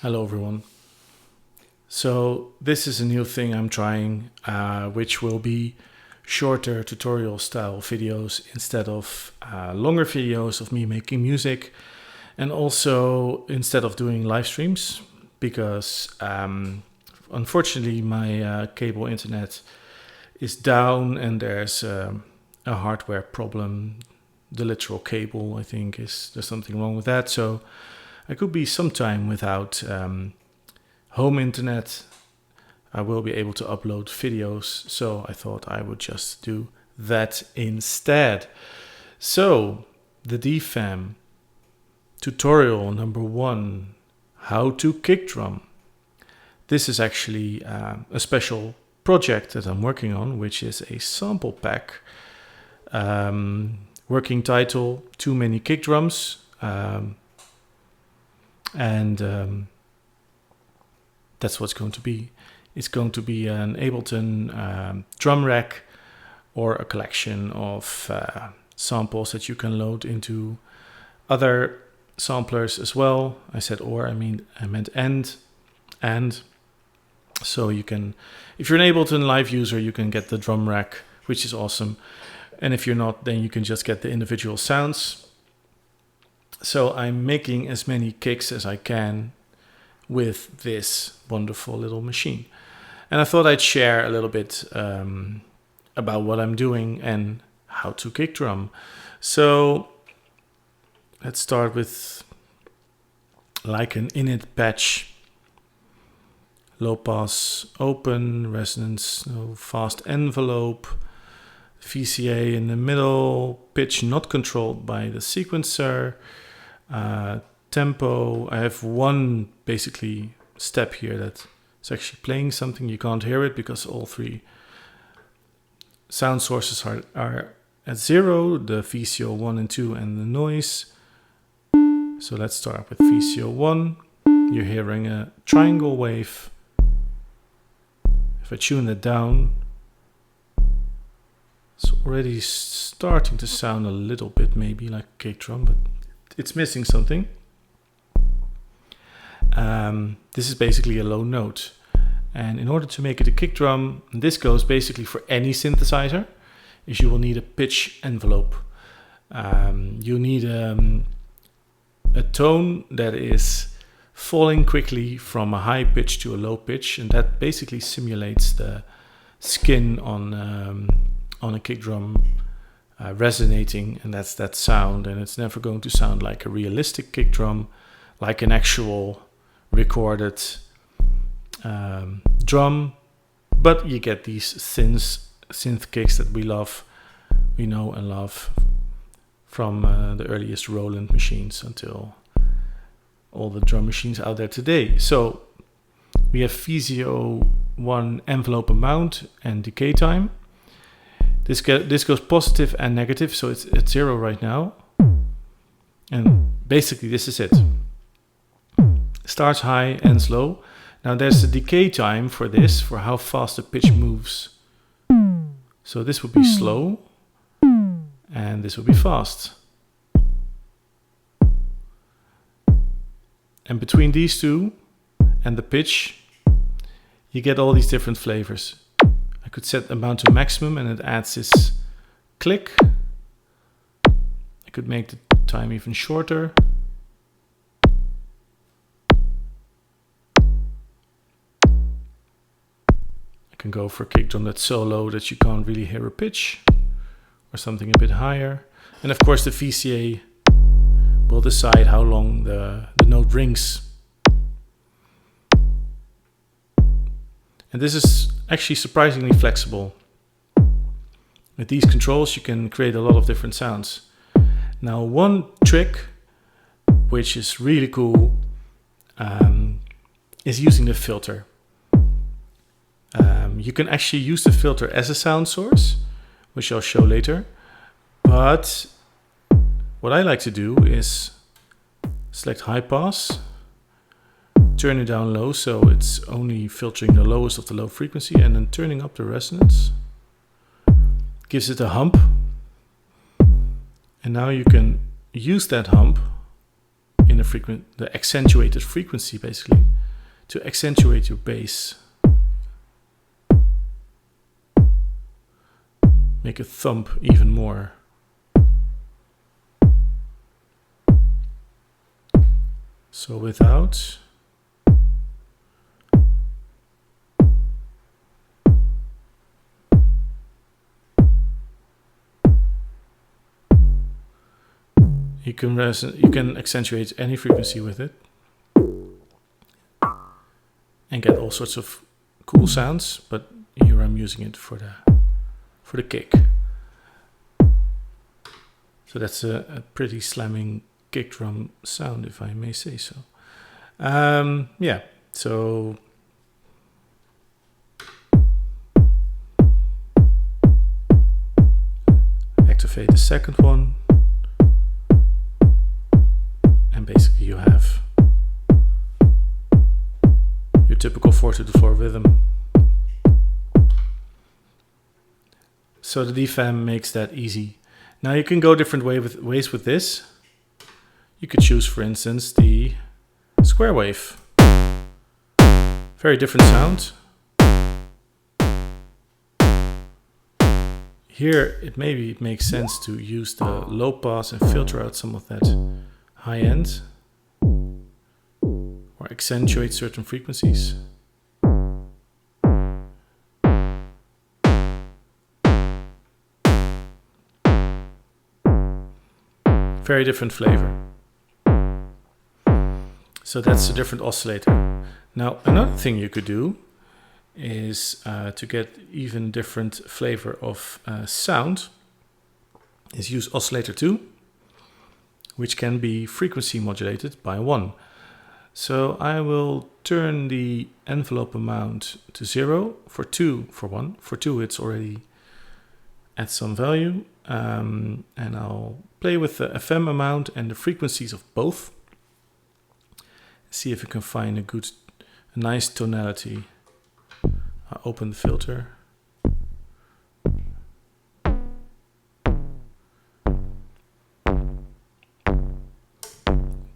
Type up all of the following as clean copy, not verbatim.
Hello everyone. So this is a new thing I'm trying, which will be shorter tutorial style videos instead of longer videos of me making music, and also instead of doing live streams, because unfortunately my cable internet is down and there's a hardware problem. The literal cable, I think, there's something wrong with that. So I could be some time without home internet. I will be able to upload videos, so I thought I would just do that instead. So the DFAM tutorial number 1, how to kick drum. This is actually a special project that I'm working on, which is a sample pack. Working title, Too Many Kick Drums. And that's what's going to be. It's going to be an Ableton drum rack, or a collection of samples that you can load into other samplers as well. I said or, I meant and. So you can, if you're an Ableton Live user, you can get the drum rack, which is awesome. And if you're not, then you can just get the individual sounds. So I'm making as many kicks as I can with this wonderful little machine. And I thought I'd share a little bit about what I'm doing and how to kick drum. So let's start with like an init patch. Low pass open, resonance, no fast envelope, VCA in the middle, pitch not controlled by the sequencer. Tempo, I have one basically step here that is actually playing something. You can't hear it because all 3 sound sources are at 0, the VCO 1 and 2 and the noise. So let's start with VCO 1. You're hearing a triangle wave. If I tune it down, it's already starting to sound a little bit maybe like a kick drum, but it's missing something. This is basically a low note. And in order to make it a kick drum, and this goes basically for any synthesizer, is you will need a pitch envelope. You need a tone that is falling quickly from a high pitch to a low pitch, and that basically simulates the skin on a kick drum resonating, and that's that sound. And it's never going to sound like a realistic kick drum, like an actual recorded drum, but you get these synth kicks that we know and love from the earliest Roland machines until all the drum machines out there today. So we have VCO 1 envelope amount and decay time. This goes positive and negative, so it's at 0 right now. And basically this is it. Starts high, ends low. Now there's a decay time for this, for how fast the pitch moves. So this would be slow, and this would be fast. And between these two and the pitch, you get all these different flavors. I could set the amount to maximum and it adds this click. I could make the time even shorter. I can go for a kick drum that's so low that you can't really hear a pitch, or something a bit higher. And of course the VCA will decide how long the note rings. And this is actually surprisingly flexible. With these controls you can create a lot of different sounds. Now one trick, which is really cool, is using the filter. You can actually use the filter as a sound source, which I'll show later. But what I like to do is select high pass, turn it down low so it's only filtering the lowest of the low frequency, and then turning up the resonance. Gives it a hump. And now you can use that hump in the accentuated frequency, basically, to accentuate your bass. Make a thump even more. So without. You can accentuate any frequency with it and get all sorts of cool sounds, but here I'm using it for the kick. So that's a pretty slamming kick drum sound, if I may say so. Yeah, so activate the second one. And basically you have your typical 4-to-the-floor rhythm. So the DFAM makes that easy. Now you can go different ways with this. You could choose, for instance, the square wave. Very different sound. Here it makes sense to use the low pass and filter out some of that high end, or accentuate certain frequencies. Very different flavor. So that's a different oscillator. Now another thing you could do is to get even different flavor of sound is use oscillator 2, which can be frequency modulated by 1. So I will turn the envelope amount to 0, for 2 for 1. For 2 it's already at some value, and I'll play with the FM amount and the frequencies of both. See if I can find a nice tonality. I'll open the filter.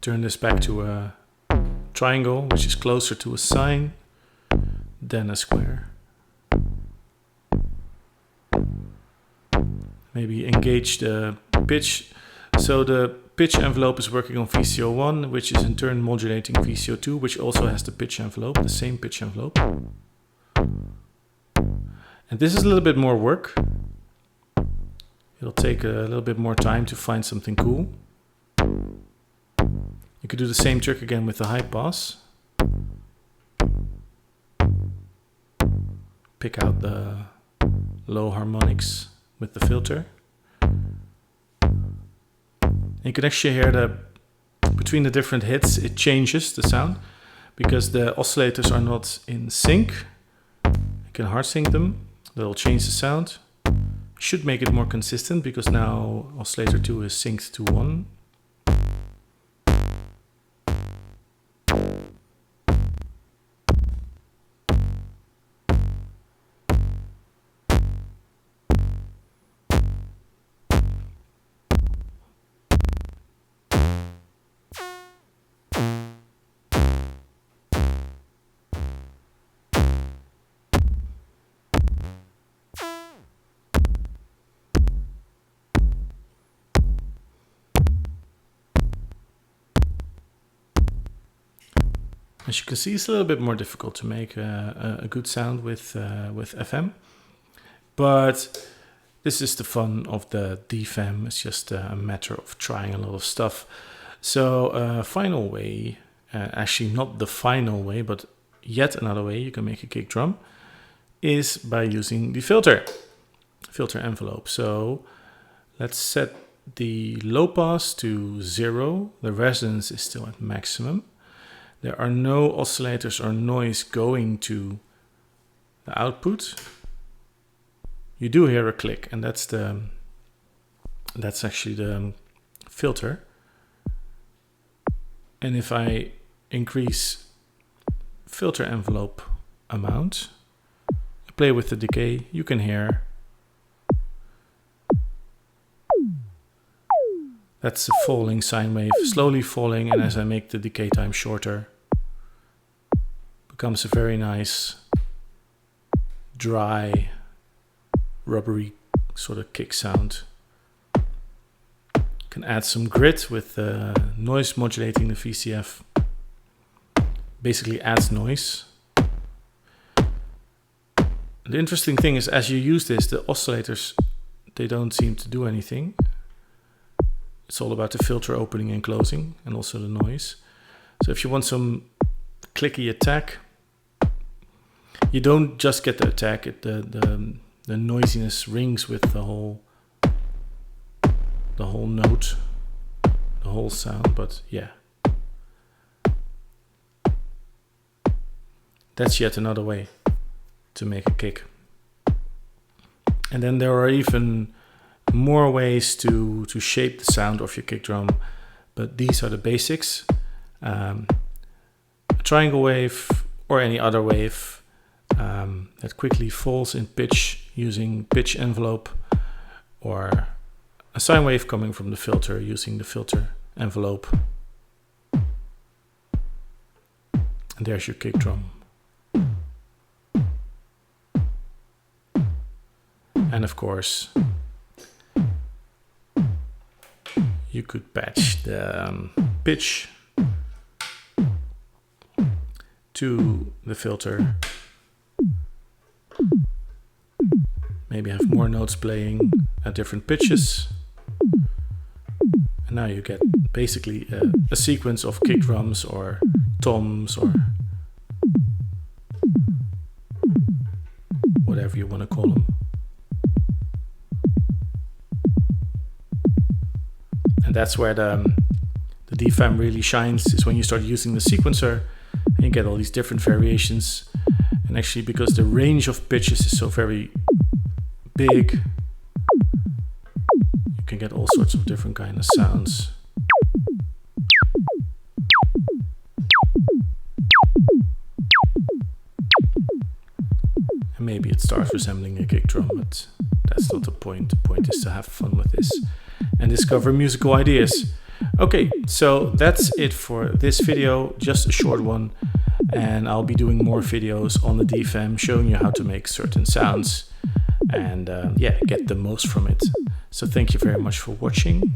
Turn this back to a triangle, which is closer to a sine than a square. Maybe engage the pitch. So the pitch envelope is working on VCO1, which is in turn modulating VCO2, which also has the pitch envelope, the same pitch envelope. And this is a little bit more work. It'll take a little bit more time to find something cool. You could do the same trick again with the high pass. Pick out the low harmonics with the filter. And you can actually hear between the different hits, it changes the sound because the oscillators are not in sync. You can hard sync them. That'll change the sound. Should make it more consistent because now oscillator 2 is synced to 1. As you can see, it's a little bit more difficult to make a good sound with FM, but this is the fun of the DFAM. It's just a matter of trying a lot of stuff. So final way, actually not the final way, but yet another way you can make a kick drum is by using the filter envelope. So let's set the low pass to 0. The resonance is still at maximum. There are no oscillators or noise going to the output. You do hear a click, and that's actually the filter. And if I increase filter envelope amount, play with the decay, you can hear That's a falling sine wave, slowly falling, and as I make the decay time shorter, becomes a very nice, dry, rubbery sort of kick sound. Can add some grit with noise modulating the VCF. Basically adds noise. The interesting thing is, as you use this, the oscillators, they don't seem to do anything. It's all about the filter opening and closing, and also the noise. So if you want some clicky attack, you don't just get the attack, the noisiness rings with the whole note, the whole sound, but yeah. That's yet another way to make a kick. And then there are even more ways to shape the sound of your kick drum, but these are the basics. A triangle wave or any other wave that quickly falls in pitch using pitch envelope, or a sine wave coming from the filter using the filter envelope. And there's your kick drum. And of course, you could patch the pitch to the filter. Maybe have more notes playing at different pitches. And now you get basically a sequence of kick drums or toms or whatever you want to call them. And that's where the DFAM really shines, is when you start using the sequencer and you get all these different variations. And actually, because the range of pitches is so very big, you can get all sorts of different kind of sounds. And maybe it starts resembling a kick drum, but that's not the point. The point is to have fun with this and discover musical ideas. Okay, so that's it for this video, just a short one. And I'll be doing more videos on the DFAM, showing you how to make certain sounds and yeah, get the most from it. So thank you very much for watching.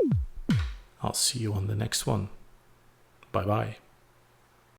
I'll see you on the next one. Bye bye.